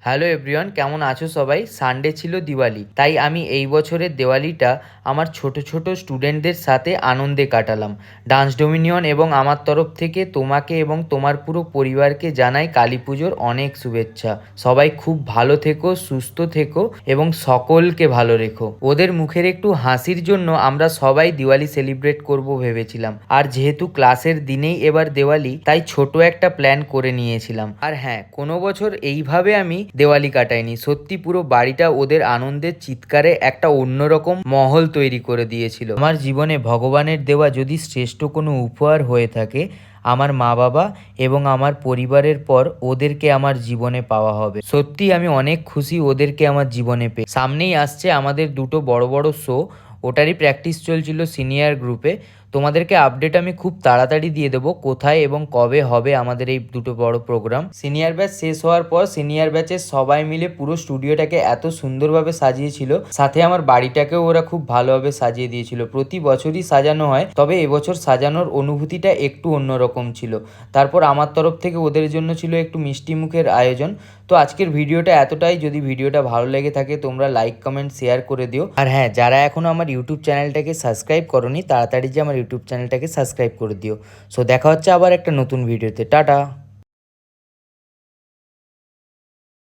Hello everyone, কেমন আছো সবাই? সানডে ছিল দিওয়ালি, তাই আমি এই বছরের দিওয়ালিটা আমার ছোট ছোট স্টুডেন্টদের সাথে আনন্দে কাটালাম। ডান্স ডোমিনিয়ন এবং আমার তরফ থেকে তোমাকে এবং তোমার পুরো পরিবারকে জানাই কালী পুজোর অনেক শুভেচ্ছা। সবাই খুব ভালো থেকো, সুস্থ থেকো এবং সকলকে ভালো রেখো। ওদের মুখের একটু হাসির জন্য আমরা সবাই দিওয়ালি সেলিব্রেট করব ভেবেছিলাম, আর যেহেতু ক্লাসের দিনেই এবার দিওয়ালি, তাই ছোট একটা প্ল্যান করে নিয়েছিলাম। আর হ্যাঁ, কোনো বছর এইভাবে আমি দেওয়ালি কাটাইনি। সত্যি পুরো বাড়িটা ওদের আনন্দের চিৎকারে একটা অন্যরকম মহল তৈরি করে দিয়েছিল। আমার জীবনে ভগবানের দেওয়া যদি শ্রেষ্ঠ কোনো উপহার হয়ে থাকে, আমার মা বাবা এবং আমার পরিবারের পর ওদেরকে আমার জীবনে পাওয়া হবে। সত্যি আমি অনেক খুশি ওদেরকে আমার জীবনে পেয়ে। সামনেই আসছে আমাদের দুটো বড় বড় শো, ওটারই প্র্যাকটিস চলছিল সিনিয়র গ্রুপে। তোমাদেরকে আপডেট আমি খুব তাড়াতাড়ি দিয়ে দেবো কোথায় এবং কবে হবে আমাদের এই দুটো বড় প্রোগ্রাম। সিনিয়র ব্যাচ শেষ হওয়ার পর সিনিয়র ব্যাচের সবাই মিলে পুরো স্টুডিওটাকে এত সুন্দরভাবে সাজিয়েছিল, সাথে আমার বাড়িটাকেও ওরা খুব ভালোভাবে সাজিয়ে দিয়েছিল। প্রতি বছরই সাজানো হয়, তবে এবছর সাজানোর অনুভূতিটা একটু অন্যরকম ছিল। তারপর আমার তরফ থেকে ওদের জন্য ছিল একটু মিষ্টি মুখের আয়োজন। তো আজকের ভিডিওটা এতটাই। যদি ভিডিওটা ভালো লেগে থাকে তোমরা লাইক কমেন্ট শেয়ার করে দিও। আর হ্যাঁ, যারা এখনও আমার ইউটিউব চ্যানেলটাকে সাবস্ক্রাইব করোনি, তাড়াতাড়ি যে আমার ইউটিউব চ্যানেলটাকে সাবস্ক্রাইব করে দিও। সো দেখা হচ্ছে আবার একটা নতুন ভিডিওতে। টাটা।